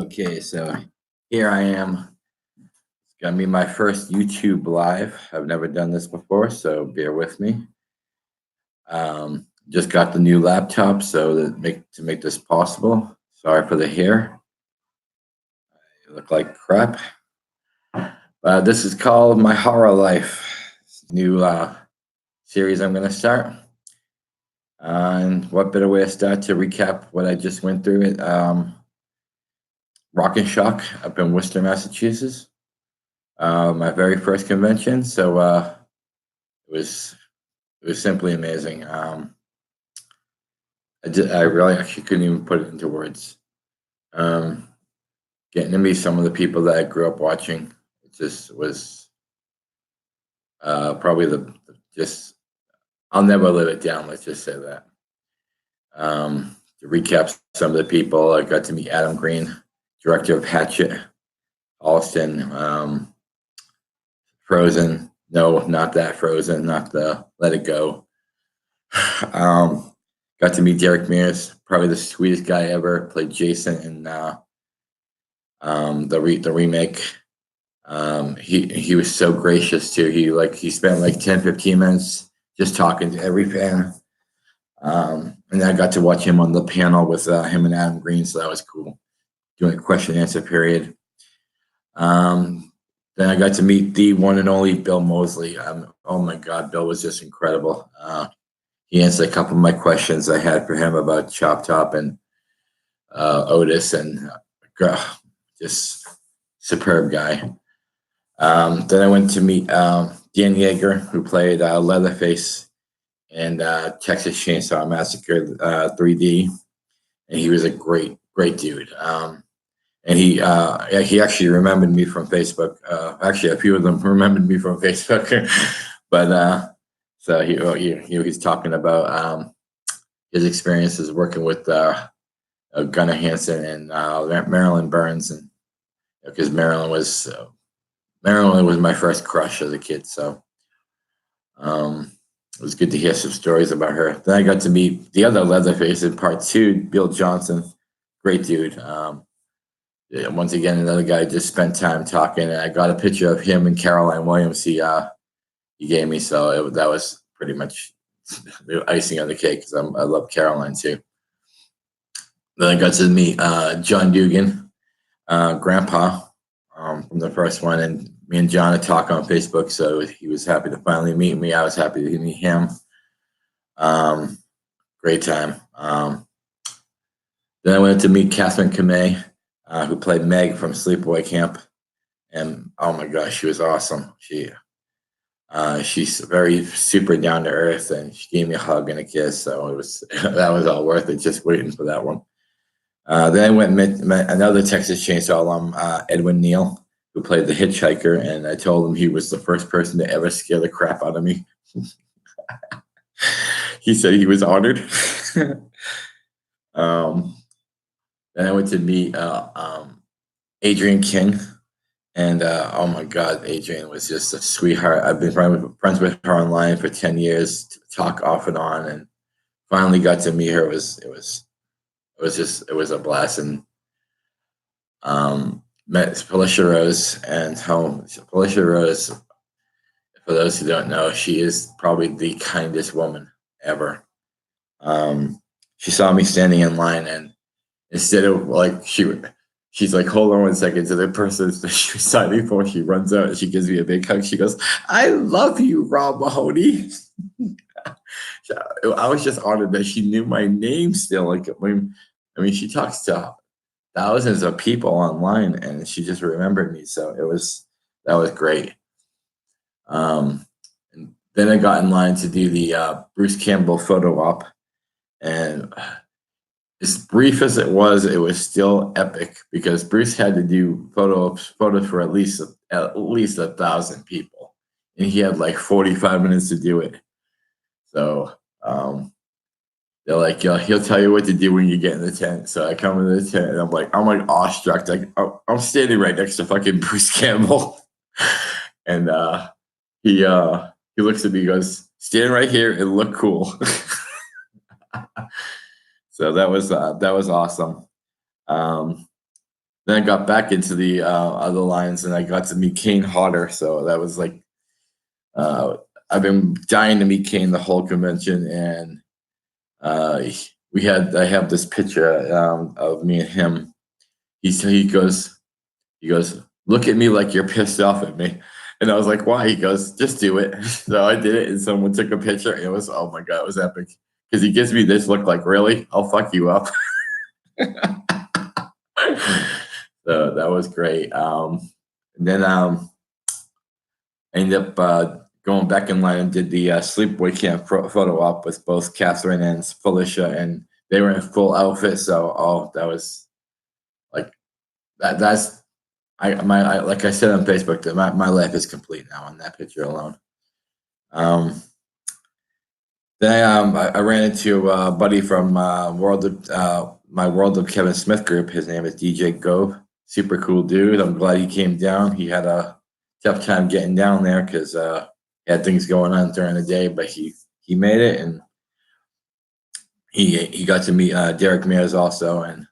Okay, so here I am. It's gonna be my first YouTube live. I've never done this before, so bear with me. Just got the new laptop, so to make this possible. Sorry for the hair. I look like crap. This is called My Horror Life. It's a new series I'm gonna start. And what better way to start to recap what I just went through? It Rock and Shock up in Worcester, Massachusetts. My very first convention. So it was simply amazing. I really actually couldn't even put it into words. Getting to meet some of the people that I grew up watching, it just was probably just I'll never live it down. Let's just say that. To recap some of the people, I got to meet Adam Green, director of Hatchet, Alston, Frozen. No, not that Frozen, not the Let It Go. Got to meet Derek Mears, probably the sweetest guy ever. Played Jason in the remake. He was so gracious too. He spent like 10-15 minutes just talking to every fan. And I got to watch him on the panel with him and Adam Green, so that was cool. Doing a question and answer period. Then I got to meet the one and only Bill Moseley. Oh my God, Bill was just incredible. He answered a couple of my questions I had for him about Chop Top and Otis, and just superb guy. Then I went to meet Dan Yeager, who played Leatherface in Texas Chainsaw Massacre 3D, and he was a great dude. And he actually remembered me from Facebook. Actually, a few of them remembered me from Facebook. But so he's talking about his experiences working with Gunnar Hansen and Marilyn Burns, and because Marilyn was my first crush as a kid. So it was good to hear some stories about her. Then I got to meet the other Leatherface in part 2, Bill Johnson. Great dude. Once again, another guy just spent time talking, and I got a picture of him and Caroline Williams. He gave me, so that was pretty much the icing on the cake because I love Caroline too. Then I got to meet John Dugan, Grandpa, from the first one, and me and John had talked on Facebook, so he was happy to finally meet me. I was happy to meet him. Great time. Then I went to meet Catherine Kamei, who played Meg from Sleepaway Camp, and oh my gosh, she was awesome. She's very super down to earth, and she gave me a hug and a kiss, so that was all worth it. Just waiting for that one. Then I went and met another Texas Chainsaw alum, Edwin Neal, who played the hitchhiker, and I told him he was the first person to ever scare the crap out of me. He said he was honored. Then I went to meet Adrienne King, and oh my God, Adrienne was just a sweetheart. I've been friends with her online for 10 years, talk off and on, and finally got to meet her. It was a blast. And met Felicia Rose, and Felicia Rose, for those who don't know, she is probably the kindest woman ever. She saw me standing in line, and instead of like she's like, hold on 1 second to the person that she was signing for, she runs out and she gives me a big hug. She goes, I love you, Rob Mahoney. I was just honored that she knew my name still. Like, I mean, she talks to thousands of people online, and she just remembered me. So that was great. And then I got in line to do the Bruce Campbell photo op, and as brief as it was still epic because Bruce had to do photos for at least 1,000 people, and he had like 45 minutes to do it. So they're like, yeah, he'll tell you what to do when you get in the tent. So I come in the tent, and I'm like awestruck. Like I'm standing right next to fucking Bruce Campbell. And he looks at me, he goes, stand right here and look cool. So that was awesome. Then I got back into the other lines, and I got to meet Kane Hodder. So that was like, I've been dying to meet Kane the whole convention, and I have this picture of me and him. He goes, look at me like you're pissed off at me. And I was like, why? He goes, just do it. So I did it, and someone took a picture. And it was, oh my God, it was epic. Because he gives me this look like, really? I'll fuck you up. So that was great. And then I ended up going back in line and did the Sleepaway Camp photo op with both Catherine and Felicia, and they were in full outfit. So, that was like that. Like I said on Facebook, that my life is complete now on that picture alone. Then I ran into a buddy from my World of Kevin Smith group. His name is DJ Gove. Super cool dude. I'm glad he came down. He had a tough time getting down there because he had things going on during the day, but he made it, and he got to meet Derek Mears also. And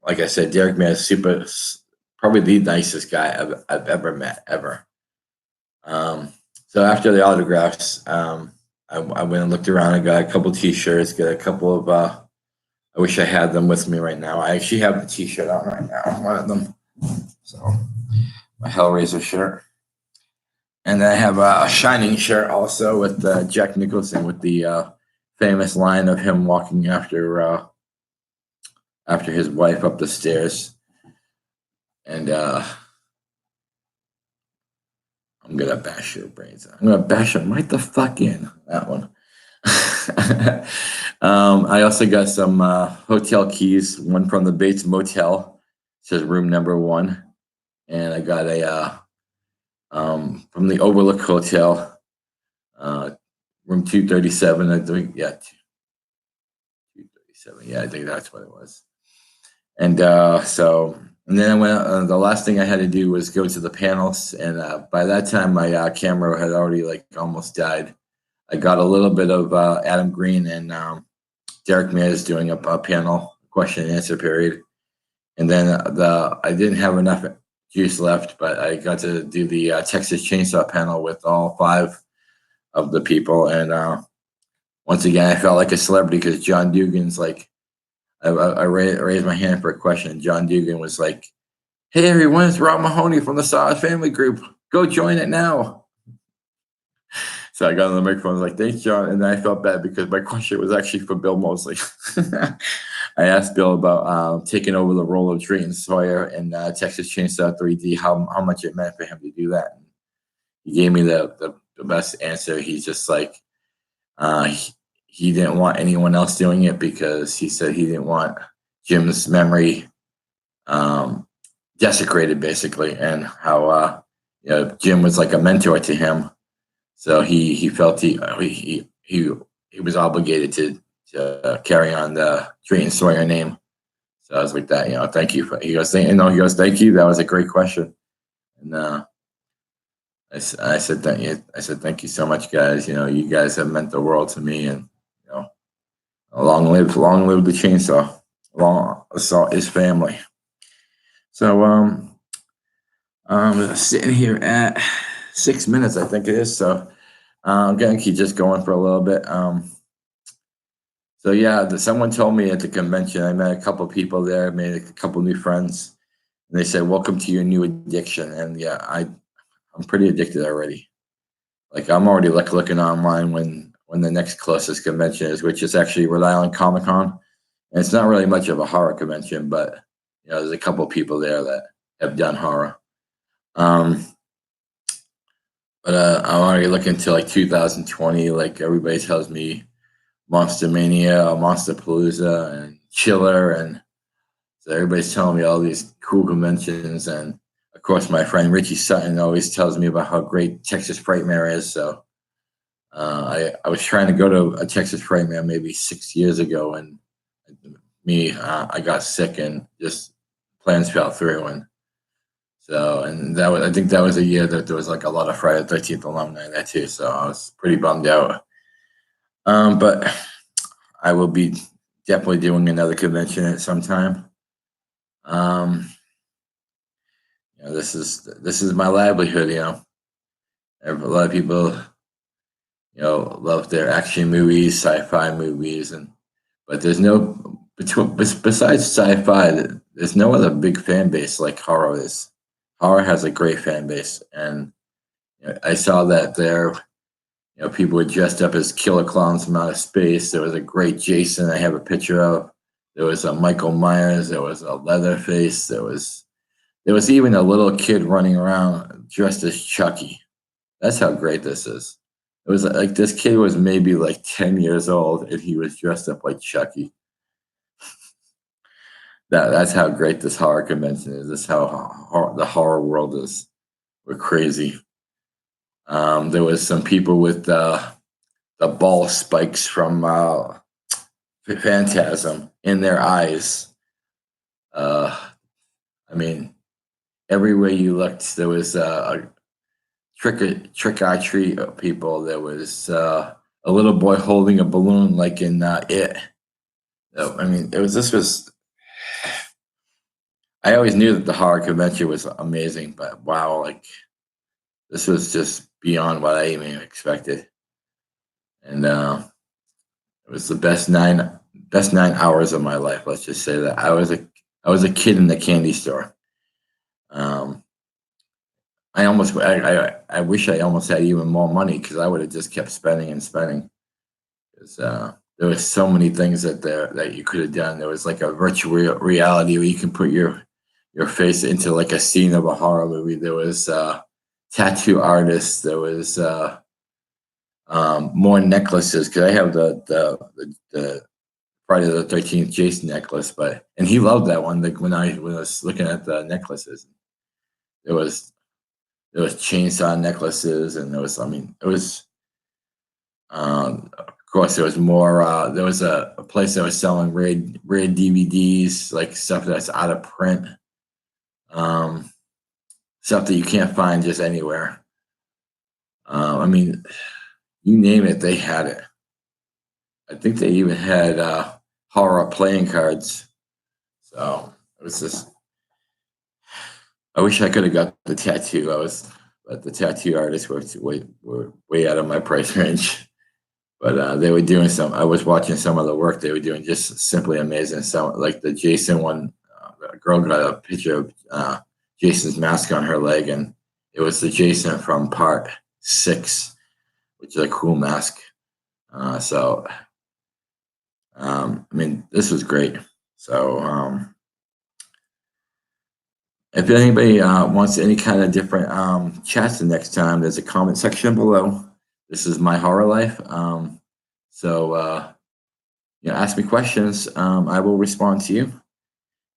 like I said, Derek Mears is probably the nicest guy I've ever met ever. So after the autographs, I went and looked around and got a couple T-shirts, got a couple of. I wish I had them with me right now. I actually have the T-shirt on right now, one of them. So my Hellraiser shirt, and then I have a Shining shirt also with Jack Nicholson with the famous line of him walking after his wife up the stairs, and I'm gonna bash your brains out. I'm gonna bash them right the fuck in. That one. I also got some hotel keys. One from the Bates Motel, it says room number 1, and I got a from the Overlook Hotel, room 237. I think, yeah, 237. Yeah, I think that's what it was. And and then I went. The last thing I had to do was go to the panels, and by that time my camera had already like almost died. I got a little bit of Adam Green and Derek Mears doing a panel question and answer period, and then I didn't have enough juice left, but I got to do the Texas Chainsaw panel with all 5 of the people, and once again I felt like a celebrity because John Dugan's like. I raised my hand for a question. John Dugan was like, "Hey everyone, it's Rob Mahoney from the Saw Family Group. Go join it now." So I got on the microphone. I was like, "Thanks, John." And then I felt bad because my question was actually for Bill Moseley. I asked Bill about taking over the role of Drayton Sawyer in Texas Chainsaw 3D, how much it meant for him to do that. And he gave me the best answer. He's just like, he didn't want anyone else doing it because he said he didn't want Jim's memory desecrated, basically, and how Jim was like a mentor to him. So he felt he was obligated to carry on the Drayton Sawyer name. So I was like that, thank you. He goes, thank you. That was a great question. And I said thank you. I said thank you so much, guys. You guys have meant the world to me, and long live the chainsaw. Long assault is family. So I'm sitting here at 6 minutes, I think it is. So I'm gonna keep just going for a little bit. So yeah, someone told me at the convention, I met a couple people there, made a couple new friends, and they said, "Welcome to your new addiction." And yeah, I'm pretty addicted already. Like I'm already looking online when the next closest convention is, which is actually Rhode Island Comic Con. And it's not really much of a horror convention, but there's a couple people there that have done horror. But I'm already looking to like 2020. Like everybody tells me, Monster Mania, Monsterpalooza, and Chiller, and so everybody's telling me all these cool conventions. And of course, my friend Richie Sutton always tells me about how great Texas Frightmare is. So I was trying to go to a Texas Frightmare maybe 6 years ago, and I got sick and just plans fell through. And So, and that was, I think that was a year that there was like a lot of Friday the 13th alumni there too. So I was pretty bummed out. But I will be definitely doing another convention at some time. Um, this is my livelihood. A lot of people, love their action movies, sci-fi movies, but there's no besides sci-fi. There's no other big fan base like horror is. Horror has a great fan base, and I saw that there. People were dressed up as killer clowns from outer space. There was a great Jason I have a picture of. There was a Michael Myers. There was a Leatherface. There was even a little kid running around dressed as Chucky. That's how great this is. It was like this kid was maybe like 10 years old and he was dressed up like Chucky. That's how great this horror convention is. That's how the horror world is. We're crazy. There was some people with the ball spikes from Phantasm in their eyes. I mean, everywhere you looked, there was a trick or treat people. There was a little boy holding a balloon, like in It. I mean, this was. I always knew that the horror convention was amazing, but wow, like this was just beyond what I even expected, and it was the best 9 hours of my life. Let's just say that I was a kid in the candy store. Um, I wish I almost had even more money because I would have just kept spending and spending. 'Cause, there was so many things that you could have done. There was like a virtual reality where you can put your face into like a scene of a horror movie. There was tattoo artists. There was more necklaces because I have the Friday the 13th Jason necklace, and he loved that one. Like when I was looking at the necklaces, there was chainsaw necklaces, and it was of course there was more. There was a place that was selling rare DVDs, like stuff that's out of print, stuff that you can't find just anywhere. I mean, you name it, they had it. I think they even had horror playing cards. So it was just. I wish I could have got the tattoo. But the tattoo artists were way out of my price range. But they were doing some. I was watching some of the work they were doing, just simply amazing. So like the Jason one, a girl got a picture of Jason's mask on her leg, and it was the Jason from Part 6, which is a cool mask. So I mean, this was great. So if anybody wants any kind of different chats the next time, there's a comment section below. This is my horror life. So ask me questions. I will respond to you.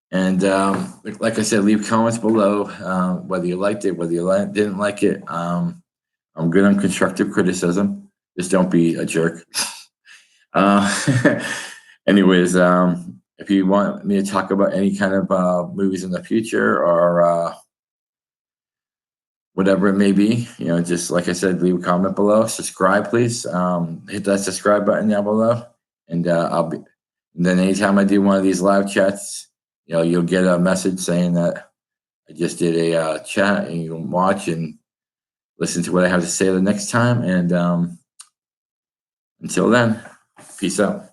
And like I said, leave comments below, whether you liked it, whether you didn't like it. I'm good on constructive criticism. Just don't be a jerk. Anyways, if you want me to talk about any kind of movies in the future or whatever it may be, just like I said, leave a comment below. Subscribe, please. Hit that subscribe button down below, and and then anytime I do one of these live chats, you'll get a message saying that I just did a chat, and you can watch and listen to what I have to say the next time. And until then, peace out.